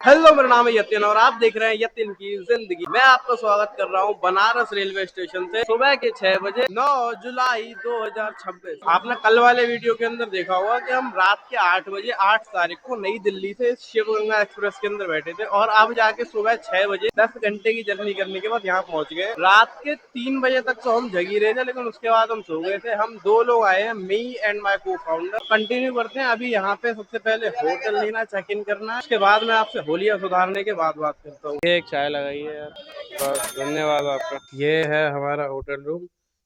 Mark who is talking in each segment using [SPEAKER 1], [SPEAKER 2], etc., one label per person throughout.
[SPEAKER 1] Hello, मेरा नाम है यतिन और आप देख रहे हैं यतिन की जिंदगी। मैं आपका स्वागत कर रहा हूं बनारस रेलवे स्टेशन से सुबह के 6 बजे 9 जुलाई 2026। आपने कल वाले वीडियो के अंदर देखा होगा कि हम रात के 8 बजे 8 तारीख को नई दिल्ली से शिव गंगा एक्सप्रेस के अंदर बैठे थे और अब जाके सुबह 6 बजे 10 घंटे की जर्नी करने के बाद यहाँ पहुंच गए। रात के 3 बजे तक तो हम जगी रहे थे, लेकिन उसके बाद हम सो गए थे। हम दो लोग आए हैं, मी एंड माई को फाउंडर। कंटिन्यू करते हैं। अभी यहाँ पे सबसे पहले होटल लेना, चेक इन करना, उसके बाद मैं आपसे होलिया सुधारने के बाद बात करता हूँ। एक चाय लगाई है यार, बस धन्यवाद आपका। ये है हमारा होटल रूम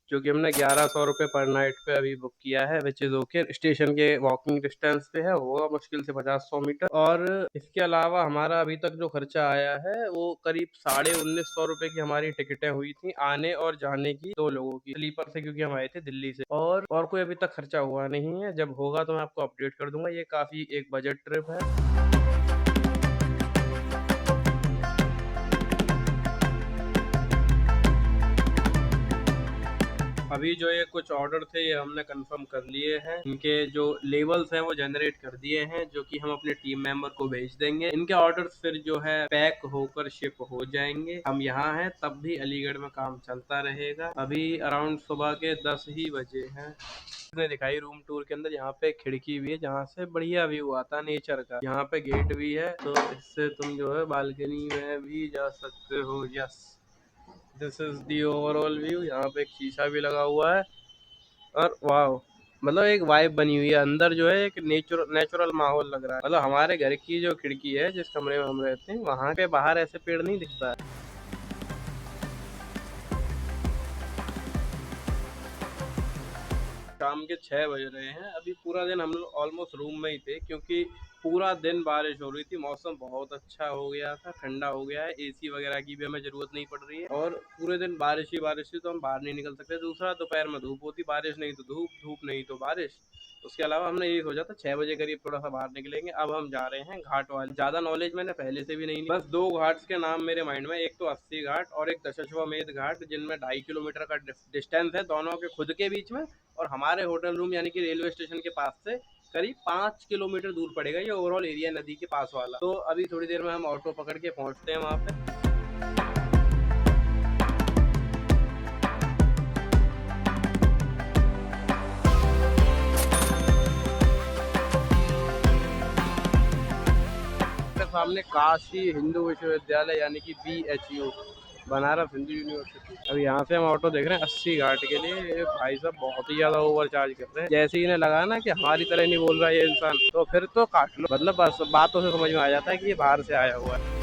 [SPEAKER 1] जो कि हमने 1100 रुपये पर नाइट पे अभी बुक किया है, विच इज ओके। स्टेशन के वॉकिंग डिस्टेंस पे है, होगा मुश्किल से 50-100 मीटर। और इसके अलावा हमारा अभी तक जो खर्चा आया है वो करीब 1950 रुपये की हमारी टिकटें हुई थी आने और जाने की, 2 लोगों की स्लीपर से, क्योंकि हम आए थे दिल्ली से। और कोई अभी तक खर्चा हुआ नहीं है। जब होगा तो मैं आपको अपडेट कर दूंगा। ये काफी एक बजट ट्रिप है। अभी जो ये कुछ ऑर्डर थे ये हमने कंफर्म कर लिए हैं। इनके जो लेबल्स हैं वो जनरेट कर दिए हैं, जो कि हम अपने टीम मेंबर को भेज देंगे। इनके ऑर्डर्स फिर जो है पैक होकर शिप हो जाएंगे। हम यहाँ हैं तब भी अलीगढ़ में काम चलता रहेगा। अभी अराउंड सुबह के 10 ही बजे हैं। ने दिखाई रूम टूर के अंदर, यहाँ पे खिड़की भी है जहाँ से बढ़िया व्यू आता है नेचर का। यहाँ पे गेट भी है, तो इससे तुम जो है बालकनी में भी जा सकते हो। Yes, this is the overall view. यहाँ पे एक शीशा भी लगा हुआ है और वाह, मतलब एक वाइब बनी हुई है। अंदर जो है एक नेचुरल माहौल लग रहा है। मतलब हमारे घर की जो खिड़की है, जिस कमरे में हम रहते हैं, वहाँ पे बाहर ऐसे पेड़ नहीं दिखता है। शाम के 6 बज रहे हैं। अभी पूरा दिन हम लोग ऑलमोस्ट रूम में ही थे, क्योंकि पूरा दिन बारिश हो रही थी। मौसम बहुत अच्छा हो गया था, ठंडा हो गया है। एसी वगैरह की भी हमें जरूरत नहीं पड़ रही है और पूरे दिन बारिश ही बारिश थी, तो हम बाहर नहीं निकल सकते। दूसरा, दोपहर में धूप होती, बारिश नहीं तो धूप, धूप नहीं तो बारिश। उसके अलावा हमने ये सोचा था 6 बजे करीब थोड़ा सा बाहर निकलेंगे। अब हम जा रहे हैं घाट वाले। ज्यादा नॉलेज मैंने पहले से भी नहीं ली, बस 2 घाट्स के नाम मेरे माइंड में, एक तो 80 घाट और एक दशाश्वमेध घाट, जिनमें 2.5 किलोमीटर का डिस्टेंस है दोनों के खुद के बीच में। और हमारे होटल रूम यानी कि रेलवे स्टेशन के पास से करीब 5 किलोमीटर दूर पड़ेगा ये ओवरऑल एरिया, नदी के पास वाला। तो अभी थोड़ी देर में हम ऑटो पकड़ के पहुंचते हैं वहाँ पे। सामने काशी हिंदू विश्वविद्यालय यानी कि BHU, बनारस हिंदू यूनिवर्सिटी। अभी यहाँ से हम ऑटो देख रहे हैं 80 घाट के लिए। ये भाई साहब बहुत ही ज्यादा ओवर चार्ज कर रहे हैं। जैसे ही इन्हें लगा ना कि हमारी तरह नहीं बोल रहा है ये इंसान, तो फिर तो काट लो। मतलब बस बातों से समझ में आ जाता है कि ये बाहर से आया हुआ है।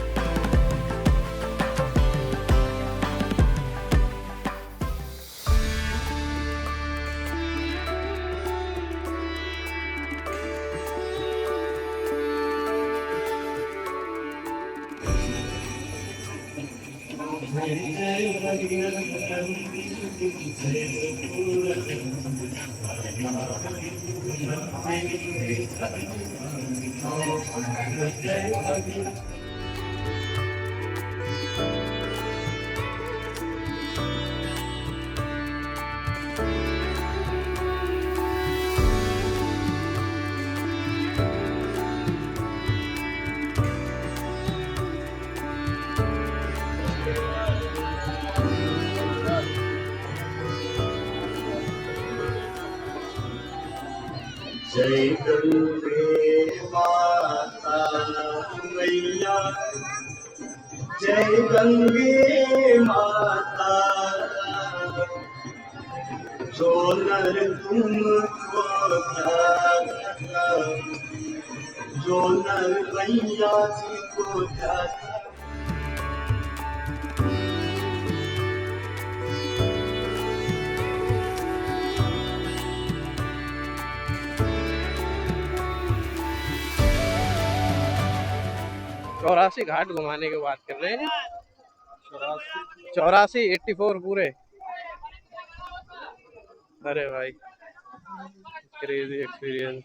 [SPEAKER 2] जय गंगे माता मैया, जय गंगे माता। जो नर तुमको ध्याता, जो नर मैया जी को ध्याता।
[SPEAKER 1] चौरासी घाट घुमाने की बात कर रहे हैं। 84, 84 पूरे। अरे भाई, क्रेजी एक्सपीरियंस,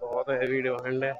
[SPEAKER 1] बहुत हैवी डिमांड है।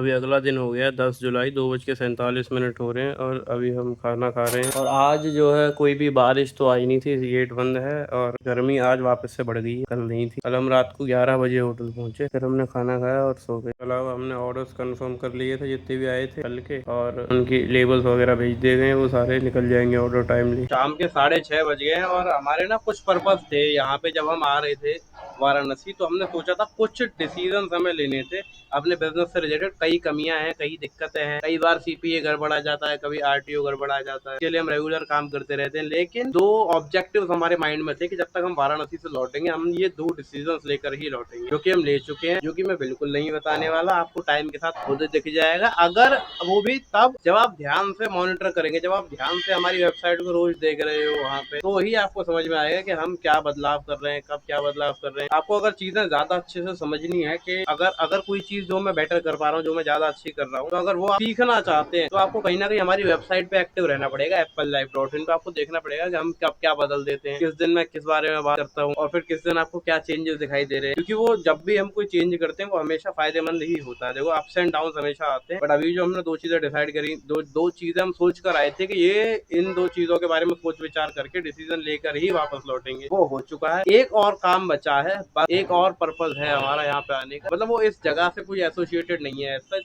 [SPEAKER 1] अभी अगला दिन हो गया 10 जुलाई, 2:47 हो रहे हैं और अभी हम खाना खा रहे हैं। और आज जो है कोई भी बारिश तो आई नहीं थी, गेट बंद है और गर्मी आज वापस से बढ़ गई है, कल नहीं थी। कल हम रात को 11 बजे होटल पहुंचे, फिर हमने खाना खाया और सो गए। अलावा हमने ऑर्डर्स कंफर्म कर लिए थे जितने भी आए थे कल के, और उनकी लेबल्स वगैरह भेज दिए गए हैं, वो सारे निकल जाएंगे ऑर्डर टाइमली। शाम के 6:30 बज गए हैं और हमारे ना कुछ पर्पस थे यहाँ पे। जब हम आ रहे थे वाराणसी तो हमने सोचा था कुछ डिसीजन हमें लेने थे अपने बिजनेस से रिलेटेड। कई कमियां हैं, कई दिक्कतें हैं, कई बार सीपीए गड़बड़ा जाता है, कभी आरटीओ गड़बड़ा जाता है। इसके लिए हम रेगुलर काम करते रहते हैं, लेकिन दो ऑब्जेक्टिव्स हमारे माइंड में थे कि जब तक हम वाराणसी से लौटेंगे हम ये दो डिसीजन लेकर ही लौटेंगे, जो कि हम ले चुके हैं, जो कि मैं बिल्कुल नहीं बताने वाला, आपको टाइम के साथ खुद दिख जाएगा। अगर वो भी तब जब आप ध्यान से मॉनिटर करेंगे, जब आप ध्यान से हमारी वेबसाइट को रोज देख रहे हो वहाँ पे, तो ही आपको समझ में आएगा कि हम क्या बदलाव कर रहे हैं, कब क्या बदलाव कर रहे हैं। आपको अगर चीजें ज्यादा अच्छे से समझनी है कि अगर अगर कोई चीज जो मैं बेटर कर पा रहा हूँ, जो मैं ज्यादा अच्छी कर रहा हूँ, तो अगर वो आप सीखना चाहते हैं तो आपको कहीं ना कहीं हमारी वेबसाइट पे एक्टिव रहना पड़ेगा, applelive.in पे। आपको देखना पड़ेगा कि हम कब क्या बदल देते हैं, किस दिन मैं किस बारे में बात करता हूँ और फिर किस दिन आपको क्या चेंजेस दिखाई दे रहे हैं। क्योंकि वो जब भी हम कोई चेंज करते हैं वो हमेशा फायदेमंद ही होता है। देखो अप्स एंड डाउन हमेशा आते हैं, बट अभी जो हमने दो चीजें डिसाइड करी, दो चीजें हम सोच कर आए थे कि ये इन दो चीजों के बारे में सोच विचार करके डिसीजन लेकर ही वापस लौटेंगे, वो हो चुका है। एक और काम बचा है, बस एक और पर्पज है हमारा यहाँ पे आने का। मतलब वो इस जगह से कोई एसोसिएटेड नहीं है सच,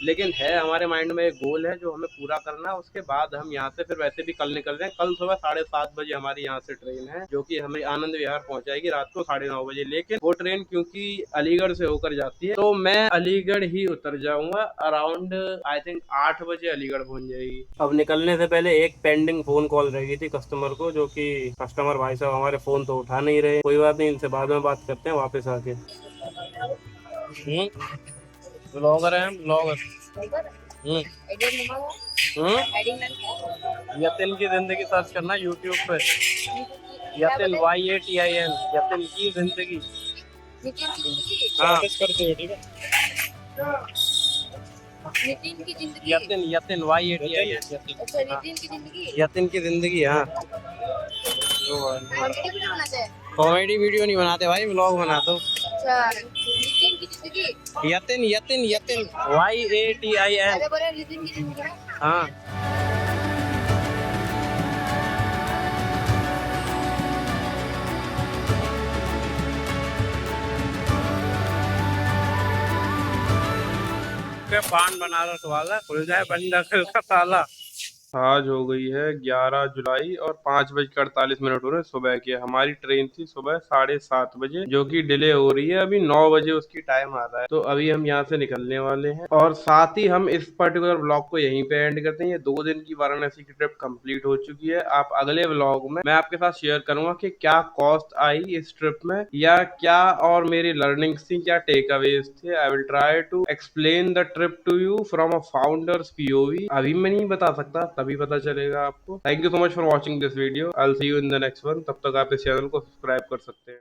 [SPEAKER 1] लेकिन है हमारे माइंड में एक गोल है जो हमें पूरा करना है। उसके बाद हम यहाँ से फिर वैसे भी कल निकल रहे हैं। कल सुबह 7:30 बजे हमारी यहाँ से ट्रेन है, जो कि हमें आनंद विहार पहुंचाएगी रात को 9:30 बजे। लेकिन वो ट्रेन क्योंकि अलीगढ़ से होकर जाती है, तो मैं अलीगढ़ ही उतर जाऊंगा अराउंड आई थिंक 8 बजे अलीगढ़ पहुंच जाएगी। अब निकलने से पहले एक पेंडिंग फोन कॉल रह गई थी कस्टमर को, जो कि कस्टमर भाई साहब हमारे फोन तो उठा नहीं रहे। कोई बात नहीं, इनसे बाद में बात करते हैं वापस आके। ब्लॉगर है हम, ब्लॉगर। हम्म यतिन की जिंदगी सर्च करना यूट्यूब पे, यतिन YATIN, यतिन की जिंदगी। हाँ करते हो, ठीक है।
[SPEAKER 3] नितिन की जिंदगी,
[SPEAKER 1] यतिन यतिन YATIN,
[SPEAKER 3] अच्छा नितिन की जिंदगी,
[SPEAKER 1] यतिन की जिंदगी। हाँ
[SPEAKER 3] कॉमेडी वीडियो बनाते हैं।
[SPEAKER 1] कॉमेडी वीडियो नहीं बनाते भाई, व्लॉग बनाते हो।
[SPEAKER 3] अच्छा नितिन की जिंदगी,
[SPEAKER 1] यतिन यतिन यतिन YATIN।
[SPEAKER 3] अरे बोले नितिन की जिंदगी ना।
[SPEAKER 1] हाँ पान बनारस वाला खुल जाए बंद का ताला। आज हो गई है 11 जुलाई और 5:48 हो रहे हैं सुबह के। हमारी ट्रेन थी सुबह 7:30 बजे, जो कि डिले हो रही है, अभी 9 बजे उसकी टाइम आ रहा है। तो अभी हम यहाँ से निकलने वाले हैं और साथ ही हम इस पर्टिकुलर व्लॉग को यहीं पे एंड करते हैं। ये 2 दिन की वाराणसी की ट्रिप कंप्लीट हो चुकी है। आप अगले व्लॉग में मैं आपके साथ शेयर करूंगा कि क्या कॉस्ट आई इस ट्रिप में, या क्या और मेरी लर्निंग्स थी, क्या टेक अवेज थे। I will try to explain the trip to you from a founders POV। अभी मैं नहीं बता सकता, तभी पता चलेगा आपको। Thank you so much for watching this video. I will see you in the next one. तब तक आप इस चैनल को सब्सक्राइब कर सकते हैं।